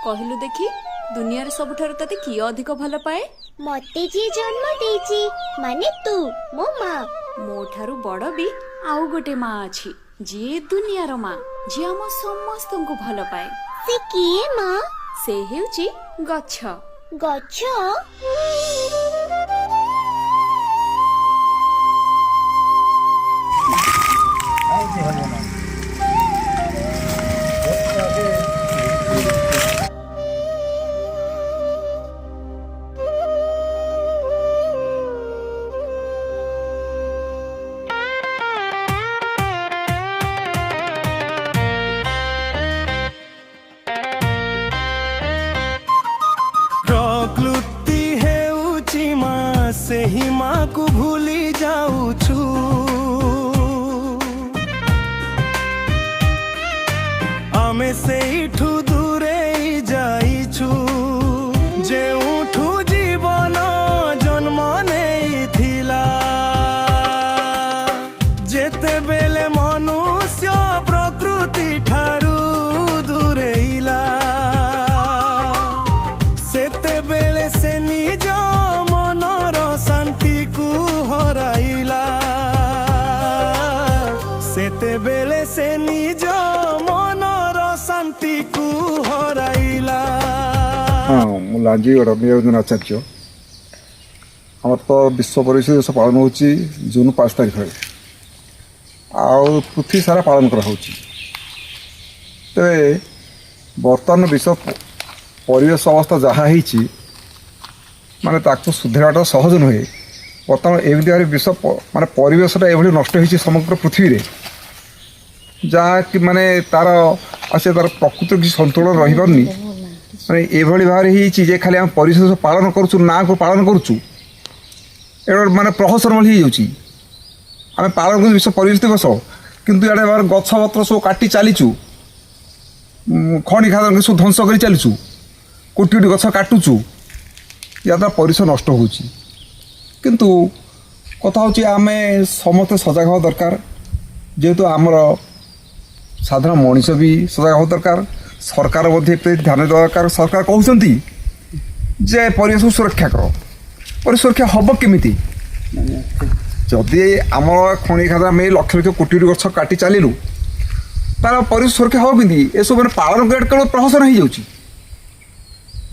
କହିଲୁ ଦେଖି ଦୁନିଆରେ ସବୁଠାରୁ ତତେ କିଏ ଅଧିକ ଭଲ ପାଏ? ମତେ ଯିଏ ଜନ୍ମ ଦେଇଛି ମାନେ ତୁ ମୋ ମା। ମୋ ଠାରୁ ବଡ ବି ଆଉ ଗୋଟେ ମା ଅଛି, ଯିଏ ଦୁନିଆର ମା, ଯିଏ ଆମ ସମସ୍ତଙ୍କୁ ଭଲ ପାଏ। ସେ କିଏ ମା? ସେ ହେଉଛି ଗଛ। ଗଛ? ପ୍ରକୃତି ହେଉଛି ମା, ସେହି ମାକୁ ଭୁଲି ଯାଉଛୁ। ଆମେ ସେଇଠୁ ଦୂରେଇ ଯାଇଛୁ, ଯେଉଁଠୁ ଜୀବନ ଜନ୍ମ ନେଇଥିଲା। ଯେତେବେଳେ ମନୁଷ୍ୟ ପ୍ରକୃତି ଠାରୁ ଦୂରେଇଲା, ସେତେବେଳେ ସେ ନିଜ ମନର ଶାନ୍ତିକୁ ହରାଇଲା। ସେତେବେଳେ ସେ ନିଜ ମନର ଶାନ୍ତିକୁ ହରାଇଲା। ହଁ, ମୁଁ ଲାଞ୍ଜିଗଡ଼ ନିରଞ୍ଜନ ଆଚାର୍ଯ୍ୟ। ଆମର ତ ବିଶ୍ୱ ପରିବେଶ ଦିବସ ପାଳନ ହେଉଛି ଜୁନ୍ 5 ତାରିଖରେ, ଆଉ ପୃଥିବୀ ସାରା ପାଳନ କରାହେଉଛି। ତେବେ ବର୍ତ୍ତମାନ ବିଶ୍ୱ ପରିବେଶ ଅବସ୍ଥା ଯାହା ହେଇଛି, ମାନେ ତାକୁ ସୁଧାରିବାଟା ସହଜ ନୁହେଁ। ବର୍ତ୍ତମାନ ଏମିତି ଭାବରେ ବିଶ୍ୱ ମାନେ ପରିବେଶଟା ଏଭଳି ନଷ୍ଟ ହେଇଛି ସମଗ୍ର ପୃଥିବୀରେ, ଯାହାକି ମାନେ ତାର ପ୍ରକୃତିର କିଛି ସନ୍ତୁଳନ ରହିପାରୁନି। ମାନେ ଏଭଳି ଭାବରେ ହେଇଛି ଯେ ଖାଲି ଆମେ ପରିବେଶ ପାଳନ କରୁଛୁ, ନାଁକୁ ପାଳନ କରୁଛୁ, ଏଇଟା ମାନେ ପ୍ରହସନ ଭଳି ହେଇଯାଉଛି। ଆମେ ପାଳନ କରୁଛୁ ବିଶ୍ୱ ପରିବେଶ ଦିବସ, କିନ୍ତୁ ଇଆଡ଼େ ଗଛପତ୍ର ସବୁ କାଟି ଚାଲିଛୁ, ଖଣି ଖାଦାନ ସବୁ ଧ୍ୱଂସ କରି ଚାଲିଛୁ, କୋଟି କୋଟି ଗଛ କାଟୁଛୁ, ଯାଦ୍ୱାରା ପରିବେଶ ନଷ୍ଟ ହେଉଛି। କିନ୍ତୁ କଥା ହେଉଛି ଆମେ ସମସ୍ତେ ସଜାଗ ହେବା ଦରକାର। ଯେହେତୁ ଆମର ସାଧାରଣ ମଣିଷ ବି ସଜାଗ ହେବା ଦରକାର, ସରକାର ମଧ୍ୟ ଏତେ ଧ୍ୟାନ ଦେବା ଦରକାର। ସରକାର କହୁଛନ୍ତି ଯେ ପରିବେଶକୁ ସୁରକ୍ଷା କର, ପରିବେଶ ସୁରକ୍ଷା ହେବ କେମିତି? ଯଦି ଆମର ଖଣି ଖାଦାନ ଆମେ ଲକ୍ଷ ଲକ୍ଷ କୋଟି କୋଟି ଗଛ କାଟି ଚାଲିଲୁ, ତାର ପରିବେଶ ସୁରକ୍ଷା ହେବ କେମିତି? ଏସବୁ ମାନେ ପାଳନ କରିବା କେବଳ ପ୍ରହସନ ହେଇଯାଉଛି।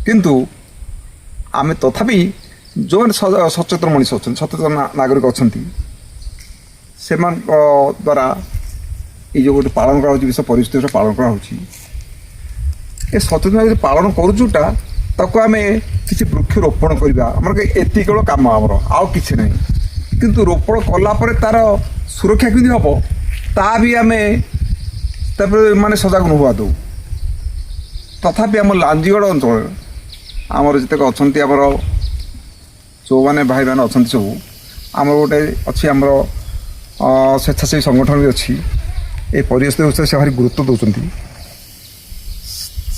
କିନ୍ତୁ ଆମେ ତଥାପି ଯେଉଁମାନେ ସଚେତନ ମଣିଷ ଅଛନ୍ତି, ସଚେତନ ନାଗରିକ ଅଛନ୍ତି, ସେମାନଙ୍କ ଦ୍ୱାରା ଏଇ ଯେଉଁ ଗୋଟେ ପାଳନ କରାହେଉଛି ବିଶ୍ୱ ପରିବେଶ ଦିବସ ପାଳନ କରାହେଉଛି, ଏ ସଚେତନ ପାଳନ କରୁଛୁଟା ତାକୁ ଆମେ କିଛି ବୃକ୍ଷରୋପଣ କରିବା। ଆମର ଏତିକି କେବଳ କାମ, ଆମର ଆଉ କିଛି ନାହିଁ। କିନ୍ତୁ ରୋପଣ କଲା ପରେ ତାର ସୁରକ୍ଷା କେମିତି ହେବ, ତାହା ବି ଆମେ ତାପରେ ମାନେ ସଜାଗ ନୁହଁ ଆଦୌ। ତଥାପି ଆମ ଲାଞ୍ଜିଗଡ଼ ଅଞ୍ଚଳରେ ଆମର ଯେତେକ ଅଛନ୍ତି, ଆମର ଯେଉଁମାନେ ଭାଇମାନେ ଅଛନ୍ତି ସବୁ, ଆମର ଗୋଟେ ଅଛି ଆମର ସ୍ୱେଚ୍ଛାସେବୀ ସଂଗଠନ ବି ଅଛି। ଏ ପରିବେଶ ବ୍ୟବସ୍ଥାରେ ସେ ଭାରି ଗୁରୁତ୍ୱ ଦେଉଛନ୍ତି।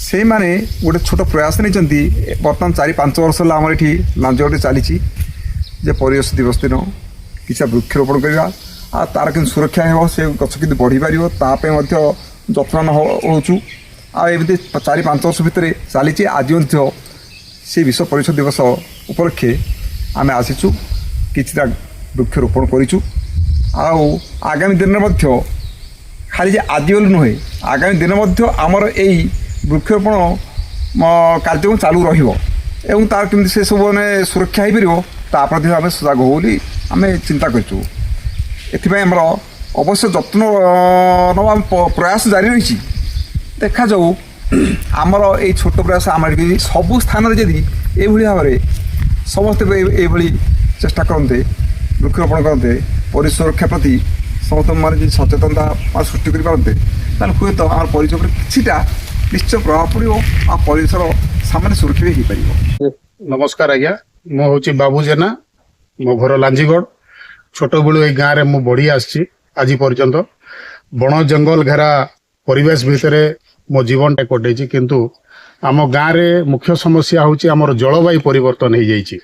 ସେଇମାନେ ଗୋଟେ ଛୋଟ ପ୍ରୟାସ ନେଇଛନ୍ତି। ବର୍ତ୍ତମାନ 4-5 ବର୍ଷ ହେଲା ଆମର ଏଠି ଲାଞ୍ଜିଗଡ଼ରେ ଚାଲିଛି ଯେ ପରିବେଶ ଦିବସ ଦିନ କିଛି ବୃକ୍ଷରୋପଣ କରିବା, ଆଉ ତା'ର କେମିତି ସୁରକ୍ଷା ହେବ, ସେ ଗଛ କେମିତି ବଢ଼ିପାରିବ, ତା ପାଇଁ ମଧ୍ୟ ଯତ୍ନ ହେଉଛୁ। ଆଉ ଏମିତି 4-5 ବର୍ଷ ଭିତରେ ଚାଲିଛି। ଆଜି ମଧ୍ୟ ସେ ବିଶ୍ୱ ପରିବେଶ ଦିବସ ଉପଲକ୍ଷେ ଆମେ ଆସିଛୁ, କିଛିଟା ବୃକ୍ଷରୋପଣ କରିଛୁ। ଆଉ ଆଗାମୀ ଦିନରେ ମଧ୍ୟ ଖାଲି ଯେ ଆଜି ବୋଲି ନୁହେଁ, ଆଗାମୀ ଦିନ ମଧ୍ୟ ଆମର ଏଇ ବୃକ୍ଷରୋପଣ କାର୍ଯ୍ୟକ୍ରମ ଚାଲୁ ରହିବ ଏବଂ ତା'ର କେମିତି ସେସବୁ ମାନେ ସୁରକ୍ଷା ହୋଇପାରିବ, ତା ପ୍ରତି ଆମେ ସଜାଗ ହେଉ ବୋଲି ଆମେ ଚିନ୍ତା କରିଛୁ। ଏଥିପାଇଁ ଆମର ଅବଶ୍ୟ ଯତ୍ନ ନେବା ପ୍ରୟାସ ଜାରି ରହିଛି। ଦେଖାଯାଉ ଆମର ଏଇ ଛୋଟ ପ୍ରୟାସ ଆମର ସବୁ ସ୍ଥାନରେ ଯଦି ଏଇଭଳି ଭାବରେ ସମସ୍ତେ ଏଇଭଳି ଚେଷ୍ଟା କରନ୍ତେ, ବୃକ୍ଷରୋପଣ କରନ୍ତେ, ପରିବେଶ ସୁରକ୍ଷା ପ୍ରତି ସମସ୍ତଙ୍କ ମାନେ ଯଦି ସଚେତନତା ସୃଷ୍ଟି କରିପାରନ୍ତେ, ତାହେଲେ ହୁଏତ ଆମର ପରିବେଶ ଉପରେ କିଛିଟା ନିଶ୍ଚୟ ପ୍ରଭାବ ପଡ଼ିବ, ଆଉ ପରିବେଶର ସାମାନ୍ୟ ସୁରକ୍ଷା ବି ହେଇପାରିବ। ନମସ୍କାର ଆଜ୍ଞା, ମୁଁ ହେଉଛି ବାବୁ ଜେନା, ମୋ ଘର ଲାଞ୍ଜିଗଡ଼। ଛୋଟବେଳୁ ଏଇ ଗାଁରେ ମୁଁ ବଢ଼ି ଆସିଛି ଆଜି ପର୍ଯ୍ୟନ୍ତ। ବଣ ଜଙ୍ଗଲ ଘେରା ପରିବେଶ ଭିତରେ ମୋ ଜୀବନଟା କଟେଇଛି। କିନ୍ତୁ ଆମ ଗାଁରେ ମୁଖ୍ୟ ସମସ୍ୟା ହେଉଛି ଆମର ଜଳବାୟୁ ପରିବର୍ତ୍ତନ ହେଇଯାଇଛି।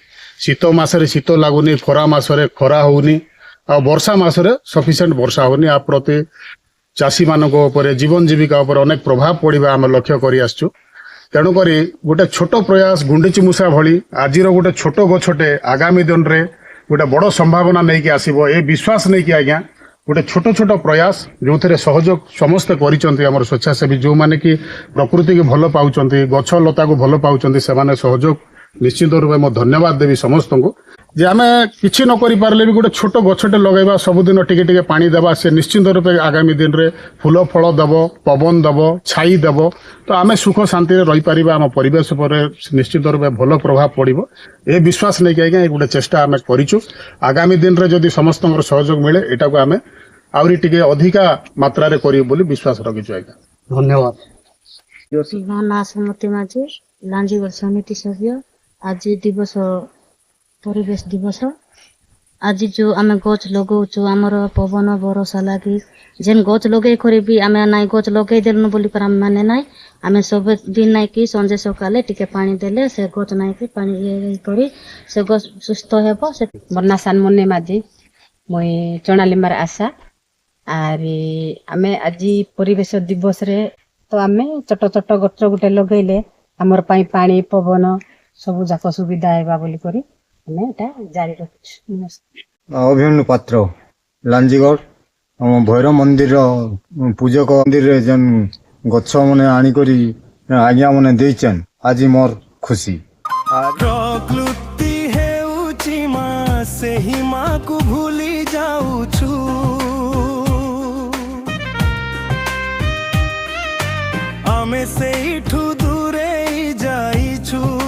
ଶୀତ ମାସରେ ଶୀତ ଲାଗୁନି, ଖରା ମାସରେ ଖରା ହେଉନି, ଆଉ ବର୍ଷା ମାସରେ ସଫିସିଏଣ୍ଟ ବର୍ଷା ହେଉନି। ଆ ପ୍ରତି ଚାଷୀମାନଙ୍କ ଉପରେ, ଜୀବନ ଜୀବିକା ଉପରେ ଅନେକ ପ୍ରଭାବ ପଡ଼ିବା ଆମେ ଲକ୍ଷ୍ୟ କରି ଆସିଛୁ। ତେଣୁକରି ଗୋଟେ ଛୋଟ ପ୍ରୟାସ ଗୁଣ୍ଡିଚି ମୂଷା ଭଳି ଆଜିର ଗୋଟେ ଛୋଟ ଗଛଟେ ଆଗାମୀ ଦିନରେ ଗୋଟେ ବଡ଼ ସମ୍ଭାବନା ନେଇକି ଆସିବ ଏ ବିଶ୍ୱାସ ନେଇକି ଆଜ୍ଞା ଗୋଟେ ଛୋଟ ଛୋଟ ପ୍ରୟାସ ଯେଉଁଥିରେ ସହଯୋଗ ସମସ୍ତେ କରିଛନ୍ତି ଆମର ସ୍ୱେଚ୍ଛାସେବୀ ଯେଉଁମାନେ କି ପ୍ରକୃତିକୁ ଭଲ ପାଉଛନ୍ତି ଗଛ ଲତାକୁ ଭଲ ପାଉଛନ୍ତି ସେମାନେ ସହଯୋଗ ନିଶ୍ଚିତ ରୂପେ ମୁଁ ଧନ୍ୟବାଦ ଦେବି ସମସ୍ତଙ୍କୁ ଯେ ଆମେ କିଛି ନ କରିପାରିଲେ ବି ଗୋଟେ ଛୋଟ ଗଛଟେ ଲଗାଇବା ସବୁଦିନ ଟିକେ ଟିକେ ପାଣି ଦେବା ସେ ନିଶ୍ଚିତ ରୂପେ ଆଗାମୀ ଦିନରେ ଫୁଲ ଫଳ ଦେବ ପବନ ଦେବ ଛାଇ ଦେବ ତ ଆମେ ସୁଖ ଶାନ୍ତିରେ ରହିପାରିବା ଆମ ପରିବେଶ ଉପରେ ନିଶ୍ଚିତ ରୂପେ ଭଲ ପ୍ରଭାବ ପଡ଼ିବ ଏ ବିଶ୍ୱାସ ନେଇକି ଆଜ୍ଞା ଗୋଟେ ଚେଷ୍ଟା ଆମେ କରିଛୁ ଆଗାମୀ ଦିନରେ ଯଦି ସମସ୍ତଙ୍କର ସହଯୋଗ ମିଳେ ଏଟାକୁ ଆମେ ଆହୁରି ଟିକେ ଅଧିକା ମାତ୍ରାରେ କରିବୁ ବୋଲି ବିଶ୍ୱାସ ରଖିଛୁ ଆଜ୍ଞା ଧନ୍ୟବାଦ ମୋ ନାଁ ସୁମତି ମାଝୀ ଲାଞ୍ଜିଗଡ଼ ସମିତି ସଭ୍ୟ ଆଜି ଦିବସ ପରିବେଶ ଦିବସ ଆଜି ଯେଉଁ ଆମେ ଗଛ ଲଗାଉଛୁ ଆମର ପବନ ବରଷା ଲାଗି ଯେନ୍ ଗଛ ଲଗେଇ କରି ବି ଆମେ ନାଇଁ ଗଛ ଲଗେଇ ଦେଲୁନୁ ବୋଲି ଆମେ ମାନେ ନାଇଁ ଆମେ ସବୁ ଦିନ ନାଇଁକି ସଞ୍ଜେ ସକାଳେ ଟିକେ ପାଣି ଦେଲେ ସେ ଗଛ ନାଇଁକି ପାଣି ଇଏ କରି ସେ ଗଛ ସୁସ୍ଥ ହେବ ସେ ମୋର ନାଁ ସାନମୁନି ମାଝୀ ମୁଇଁ ଚଣାଲିମାର ଆଶା ଆରି ଆମେ ଆଜି ପରିବେଶ ଦିବସରେ ତ ଆମେ ଛୋଟ ଛୋଟ ଗଛ ଗୋଟେ ଲଗେଇଲେ ଆମର ପାଇଁ ପାଣି ପବନ ସବୁ ଯାକ ସୁବିଧା ହେବା ବୋଲି କରି ଆମେ ଏଟା ଜାରି ରଖିଛୁ ଅଭିମନ୍ୟୁ ପାତ୍ର ଲାଞ୍ଜିଗଡ଼ ଆମ ଭୈରବ ମନ୍ଦିର ପୂଜକ ମନ୍ଦିରରେ ଯେନ୍ ଗଛ ମାନେ ଆଣିକରି ଆଜ୍ଞା ମାନେ ଦେଇଛନ୍ ଆଜି ମୋର ଖୁସି ପ୍ରକୃତି ହେଉଛି ମା ସେହି ମାକୁ ଭୁଲି ଯାଉଛୁ ଆମେ ସେଇଠୁ ଦୂରେଇ ଯାଇଛୁ